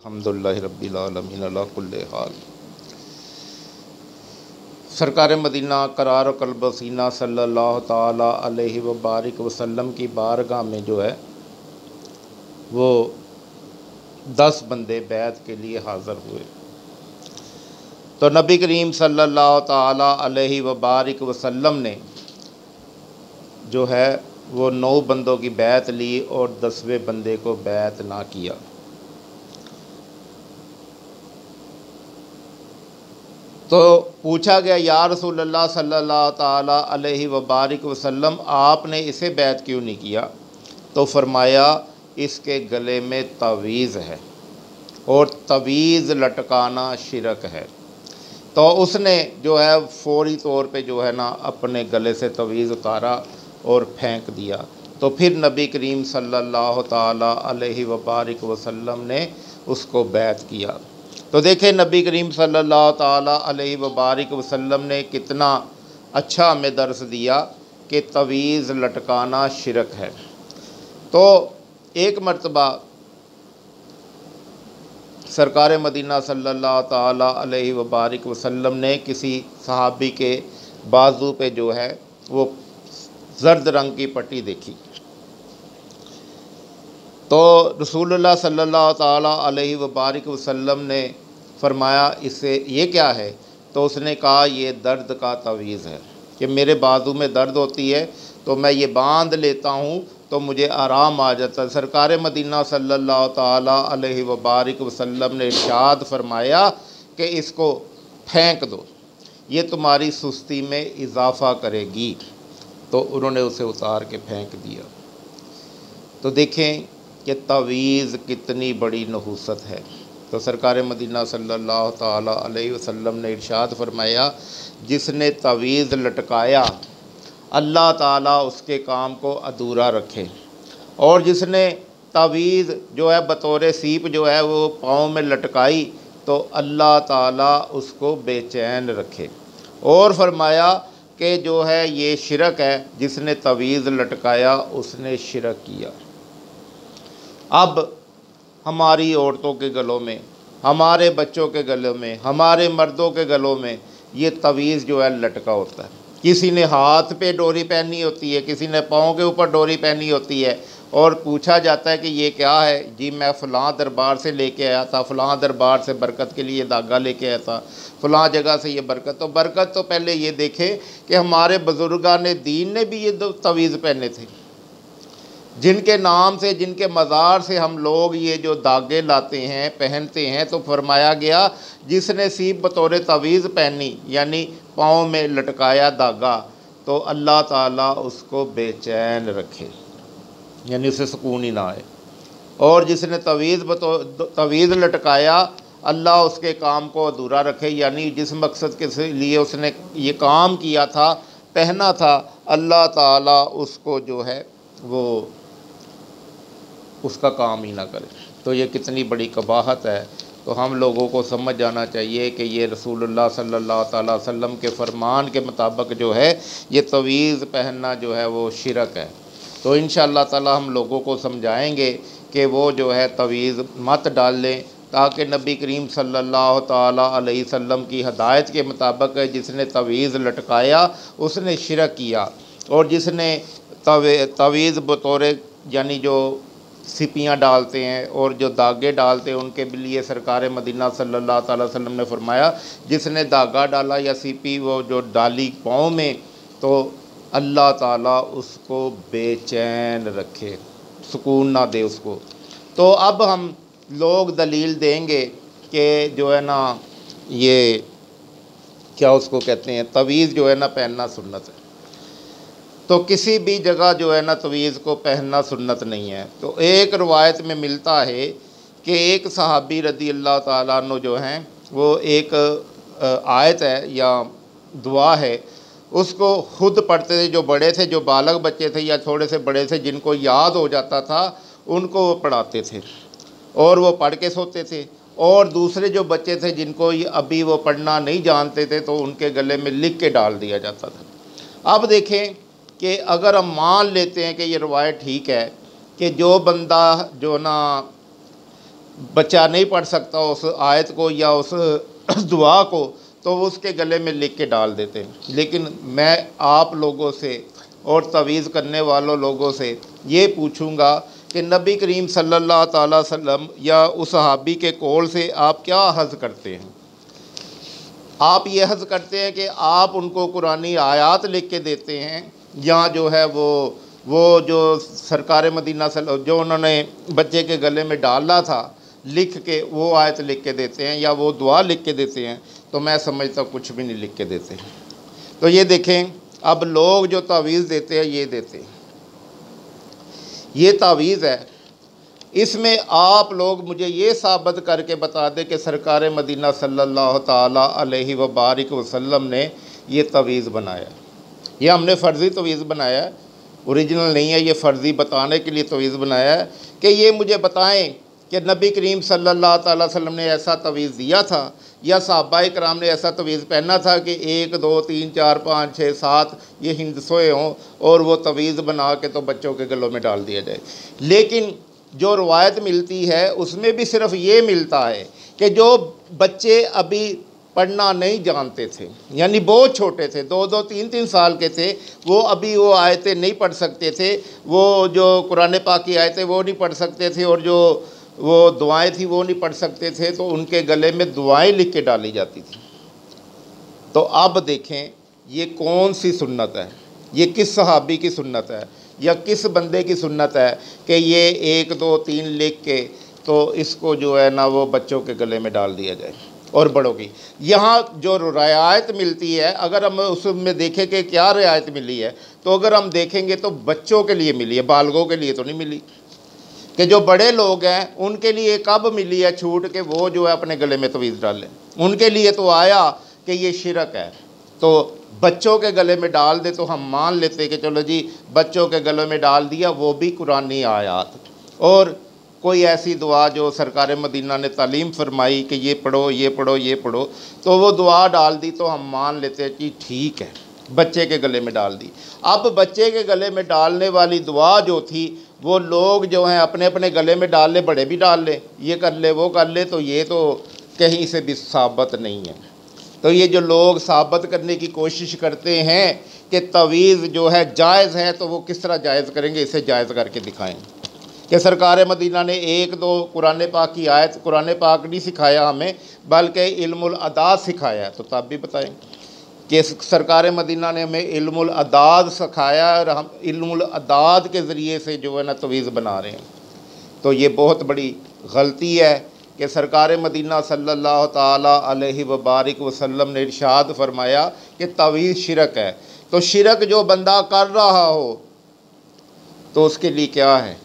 अल्हम्दुलिल्लाहि रब्बिल आलमीन अला कुल्ली हाल। सरकार मदीना करार कल्ब सीना सल्लल्लाहु ताला अलैहि व बारिक वसल्लम की बारगाह में जो है वो 10 बंदे बैत के लिए हाज़िर हुए। तो नबी करीम सल्लल्लाहु ताला अलैहि व बारिक वसल्लम ने जो है वो 9 बंदों की बैत ली और 10वें बंदे को बैत ना किया। तो पूछा गया, या रसूलल्लाह सल्लल्लाहु ताला अलैहि व बारिक वसल्लम, आपने इसे बैत क्यों नहीं किया? तो फरमाया, इसके गले में तवीज़ है और तवीज़ लटकाना शिरक है। तो उसने जो है फ़ौरी तौर पे जो है ना अपने गले से तवीज़ उतारा और फेंक दिया। तो फिर नबी करीम सल्लल्लाहु ताला अलैहि व बारिक वसल्लम ने उसको बैत किया। तो देखें नबी करीम सल्लल्लाहु ताला अलैहि व बारिक वसल्लम ने कितना अच्छा हमें दर्स दिया कि तवीज़ लटकाना शिरक है। तो एक मर्तबा सरकार मदीना सल्लल्लाहु ताला अलैहि व बारिक वसल्लम ने किसी सहाबी के बाजू पे जो है वो ज़र्द रंग की पट्टी देखी। तो रसूलुल्लाह सल्लल्लाहु ताला अलैहि व बारिक वसल्लम ने फरमाया, इससे ये क्या है? तो उसने कहा, ये दर्द का तवीज़ है कि मेरे बाजू में दर्द होती है तो मैं ये बांध लेता हूँ तो मुझे आराम आ जाता है। सरकार मदीना सल्लल्लाहु ताला अलैहि व बारिक वसल्लम ने इरशाद फरमाया कि इसको फेंक दो, ये तुम्हारी सुस्ती में इजाफ़ा करेगी। तो उन्होंने उसे उतार के फेंक दिया। तो देखें कि तवीज़ कितनी बड़ी नहूसत है। तो सरकार मदीना सल्लल्लाहु ताला अलैहि वसल्लम ने इरशाद फरमाया, जिसने तवीज़ लटकाया अल्लाह ताला उसके काम को अधूरा रखे, और जिसने तवीज़ जो है बतौर सीप जो है वो पाँव में लटकाई तो अल्लाह ताला उसको बेचैन रखे। और फरमाया कि जो है ये शिरक है, जिसने तवीज़ लटकाया उसने शिरक किया। अब हमारी औरतों के गलों में, हमारे बच्चों के गलों में, हमारे मर्दों के गलों में ये तवीज़ जो है लटका होता है। किसी ने हाथ पे डोरी पहनी होती है, किसी ने पाँव के ऊपर डोरी पहनी होती है, और पूछा जाता है कि ये क्या है? जी मैं फ़लाँ दरबार से लेके आया था, फ़लाँ दरबार से बरकत के लिए धागा लेके आया था, फ़लाँ जगह से ये बरकत। तो बरकत तो पहले ये देखें कि हमारे बुज़ुर्गान दीन ने भी ये तवीज़ पहने थे, जिनके नाम से, जिनके मज़ार से हम लोग ये जो धागे लाते हैं, पहनते हैं। तो फरमाया गया, जिसने सीप बतौर तवीज़ पहनी यानी पाँव में लटकाया धागा, तो अल्लाह ताला उसको बेचैन रखे, यानी उसे सुकून ही ना आए। और जिसने तवीज़ लटकाया अल्लाह उसके काम को अधूरा रखे, यानी जिस मकसद के लिए उसने ये काम किया था, पहना था, अल्लाह ताला उसको जो है वो उसका काम ही ना करे। तो ये कितनी बड़ी कबाहत है। तो हम लोगों को समझ जाना चाहिए कि ये रसूलुल्लाह सल्लल्लाहु अलैहि वसल्लम के फ़रमान के मुताबिक जो है ये तवीज़ पहनना जो है वो शिरक है। तो इंशाअल्लाह ताला हम लोगों को समझाएंगे कि वो जो है तवीज़ मत डाल लें, ताकि नबी करीम सल्लल्लाहु ताला अलैहि वसल्लम की हदायत के मुताबिक जिसने तवीज़ लटकाया उसने शिरक किया, और जिसने तवीज़ बतौर यानी जो सिपियाँ डालते हैं और जो धागे डालते हैं उनके लिए सरकार मदीना सल्लल्लाहु अलैहि वसल्लम ने फरमाया, जिसने धागा डाला या सीपी वो जो डाली पाँव में, तो अल्लाह ताला उसको बेचैन रखे, सुकून ना दे उसको। तो अब हम लोग दलील देंगे कि जो है ना ये क्या उसको कहते हैं, तवीज़ जो है ना पहनना सुन्नत है। तो किसी भी जगह जो है ना तवीज़ को पहनना सुन्नत नहीं है। तो एक रवायत में मिलता है कि एक सहाबी रदी अल्लाह ताला अन्हु जो हैं वो एक आयत है या दुआ है, उसको खुद पढ़ते थे। जो बड़े थे, जो बालग बच्चे थे या थोड़े से बड़े थे, जिनको याद हो जाता था उनको वो पढ़ाते थे और वो पढ़ के सोते थे। और दूसरे जो बच्चे थे जिनको अभी वो पढ़ना नहीं जानते थे तो उनके गले में लिख के डाल दिया जाता था। अब देखें कि अगर हम मान लेते हैं कि ये रवायत ठीक है कि जो बंदा जो ना बच्चा नहीं पढ़ सकता उस आयत को या उस दुआ को, तो वो उसके गले में लिख के डाल देते हैं। लेकिन मैं आप लोगों से और तवीज़ करने वालों लोगों से ये पूछूंगा कि नबी करीम सल्लल्लाहु अलैहि वसल्लम या उस सहाबी के कौल से आप क्या हज़ करते हैं? आप ये हज़ करते हैं कि आप उनको कुरानी आयात लिख के देते हैं, या जो है वो जो सरकार मदीना जो उन्होंने बच्चे के गले में डाला था लिख के वो आयत लिख के देते हैं, या वो दुआ लिख के देते हैं? तो मैं समझता कुछ भी नहीं लिख के देते। तो ये देखें, अब लोग जो तावीज़ देते हैं ये देते हैं, ये तावीज़ है, इसमें आप लोग मुझे ये साबित करके बता दें कि सरकार मदीना सल्लल्लाहु ताला अलैहि व बारिक वसल्लम ने ये तावीज़ बनाया। ये हमने फ़र्ज़ी तावीज़ बनाया है, ओरिजिनल नहीं है, ये फ़र्ज़ी बताने के लिए तावीज़ बनाया है कि ये मुझे बताएं कि नबी करीम सल्लल्लाहु अलैहि वसल्लम ने ऐसा तावीज़ दिया था या सहाबाए कराम ने ऐसा तावीज़ पहना था कि 1 2 3 4 5 6 7 ये हिंद सोए हों और वो तावीज़ बना के तो बच्चों के गलों में डाल दिया जाए। लेकिन जो रवायत मिलती है उसमें भी सिर्फ ये मिलता है कि जो बच्चे अभी पढ़ना नहीं जानते थे, यानी बहुत छोटे थे, 2 2 3 3 साल के थे, वो अभी वो आयतें नहीं पढ़ सकते थे, वो जो कुरान पाक की आयतें वो नहीं पढ़ सकते थे, और जो वो दुआएं थी वो नहीं पढ़ सकते थे, तो उनके गले में दुआएं लिख के डाली जाती थी। तो अब देखें ये कौन सी सुन्नत है, ये किस सहाबी की सुन्नत है या किस बंदे की सुन्नत है कि ये 1 2 3 लिख के तो इसको जो है ना वो बच्चों के गले में डाल दिया जाए और बड़ों की। यहाँ जो रियायत मिलती है, अगर हम उसमें देखें कि क्या रियायत मिली है, तो अगर हम देखेंगे तो बच्चों के लिए मिली है, बालगों के लिए तो नहीं मिली। कि जो बड़े लोग हैं उनके लिए कब मिली है छूट के वो जो है अपने गले में तवीज़ डालें, उनके लिए तो आया कि ये शिरक है, तो बच्चों के गले में डाल दे तो हम मान लेते कि चलो जी बच्चों के गले में डाल दिया, वो भी कुरानी आयात और कोई ऐसी दुआ जो सरकार मदीना ने तालीम फरमाई कि ये पढ़ो ये पढ़ो ये पढ़ो, तो वो दुआ डाल दी तो हम मान लेते हैं कि ठीक है, बच्चे के गले में डाल दी। अब बच्चे के गले में डालने वाली दुआ जो थी वो लोग जो हैं अपने अपने गले में डाल ले, बड़े भी डाल ले, ये कर ले वो कर ले, तो ये तो कहीं से भी साबित नहीं है। तो ये जो लोग साबित करने की कोशिश करते हैं कि तवीज़ जो है जायज़ है, तो वो किस तरह जायज़ करेंगे, इसे जायज़ करके दिखाएं कि सरकार मदीना ने 1 2 कुरान पाक की आयत, कुरान पाक नहीं सिखाया हमें बल्कि इल्मुल अदाद सिखाया है, तो तब भी बताएं कि सरकार मदीना ने हमें इल्मुल अदाद सिखाया और हम इल्मुल अदाद के ज़रिए से जो है ना तवीज़ बना रहे हैं। तो ये बहुत बड़ी गलती है कि सरकार मदीना सल्लल्लाहु ताला अलैहि व बारिक वसल्लम ने इरशाद फरमाया कि तवीज़ शिरक है। तो शिरक जो बंदा कर रहा हो तो उसके लिए क्या है,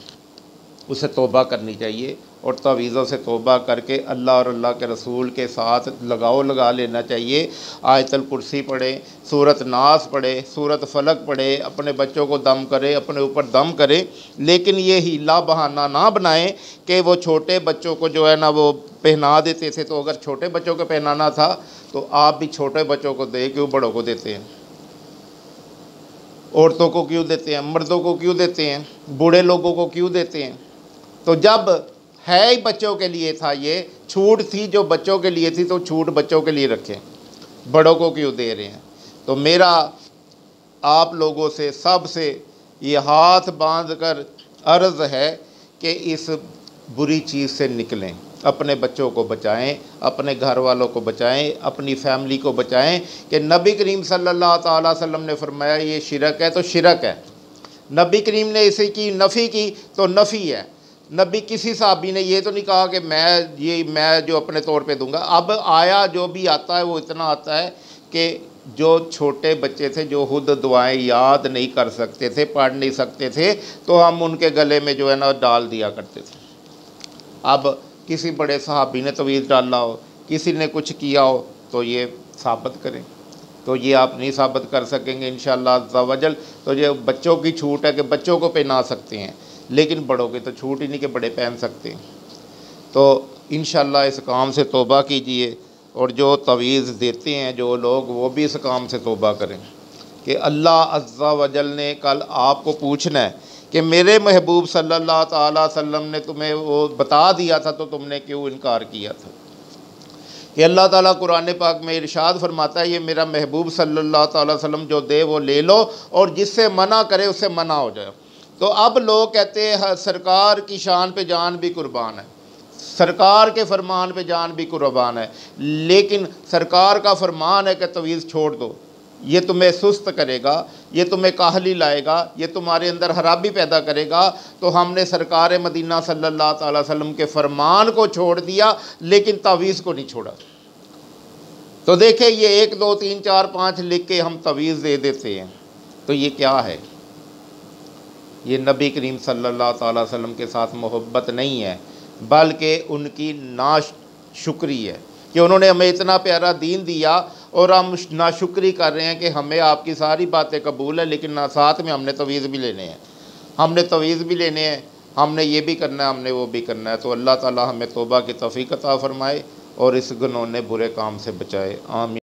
उसे तौबा करनी चाहिए और तवीज़ों से तौबा करके अल्लाह और अल्लाह के रसूल के साथ लगाव लगा लेना चाहिए। आयतल कुर्सी पढ़े, सूरत नास पढ़े, सूरत फलक पढ़े, अपने बच्चों को दम करे, अपने ऊपर दम करे, लेकिन ये हीला बहाना ना बनाएं कि वो छोटे बच्चों को जो है ना वो पहना देते थे। तो अगर छोटे बच्चों को पहनाना था तो आप भी छोटे बच्चों को दे, क्यों बड़ों को देते हैं? औरतों को क्यों देते हैं, मर्दों को क्यों देते हैं, बूढ़े लोगों को क्यों देते हैं? तो जब है ही बच्चों के लिए था, ये छूट थी जो बच्चों के लिए थी, तो छूट बच्चों के लिए रखें, बड़ों को क्यों दे रहे हैं? तो मेरा आप लोगों से सबसे ये हाथ बांध कर अर्ज़ है कि इस बुरी चीज़ से निकलें, अपने बच्चों को बचाएं, अपने घर वालों को बचाएं, अपनी फैमिली को बचाएं कि नबी करीम सल्लल्लाहु अलैहि वसल्लम ने फरमाया ये शिरक है तो शिरक है। नबी करीम ने इसे की नफ़ी की तो नफ़ी है। नबी किसी साहबी ने ये तो नहीं कहा कि मैं जो अपने तौर पे दूंगा। अब आया जो भी आता है वो इतना आता है कि जो छोटे बच्चे थे जो खुद दुआएं याद नहीं कर सकते थे, पढ़ नहीं सकते थे, तो हम उनके गले में जो है ना डाल दिया करते थे। अब किसी बड़े सहाबी ने तवीज़ डाला हो, किसी ने कुछ किया हो, तो ये साबित करें। तो ये आप नहीं साबित कर सकेंगे इंशाअल्लाह अज़्ज़ा वजल। तो ये बच्चों की छूट है कि बच्चों को पहना सकते हैं, लेकिन बड़ों की तो छूट ही नहीं कि बड़े पहन सकते हैं। तो इंशाअल्लाह इस काम से तौबा कीजिए और जो तवीज़ देते हैं जो लोग, वो भी इस काम से तौबा करें कि अल्लाह अज़्ज़ा वजल ने कल आपको पूछना है कि मेरे महबूब सल्लल्लाहु ताला अलैहि वसल्लम ने तुम्हें वो बता दिया था तो तुमने क्यों इनकार किया था। कि अल्लाह ताला कुरान पाक में इरशाद फरमाता है, ये मेरा महबूब सल्लल्लाहु ताला अलैहि वसल्लम जो दे वो ले लो और जिससे मना करे उससे मना हो जाए। तो अब लोग कहते हैं सरकार की शान पे जान भी कुर्बान है, सरकार के फरमान पे जान भी कुर्बान है, लेकिन सरकार का फरमान है कि तवीज़ छोड़ दो, ये तुम्हें सुस्त करेगा, ये तुम्हें काहली लाएगा, ये तुम्हारे अंदर खराबी पैदा करेगा। तो हमने सरकार मदीना सल्लल्लाहु अलैहि वसल्लम के फरमान को छोड़ दिया लेकिन तवीज़ को नहीं छोड़ा। तो देखें, ये 1 2 3 4 5 लिख के हम तवीज़ दे देते हैं, तो ये क्या है? ये नबी करीम सल्लल्लाहु अलैहि वसल्लम के साथ मोहब्बत नहीं है, बल्कि उनकी नाशुक्री है कि उन्होंने हमें इतना प्यारा दीन दिया और हम नाशुक्री कर रहे हैं कि हमें आपकी सारी बातें कबूल है लेकिन ना साथ में हमने तवीज़ भी लेने हैं, हमने तवीज़ भी लेने हैं, हमने ये भी करना है, हमने वो भी करना है। तो अल्लाह ताला हमें तौबा की तौफीक अता फरमाए और इस घिनौने बुरे काम से बचाए। आमीन।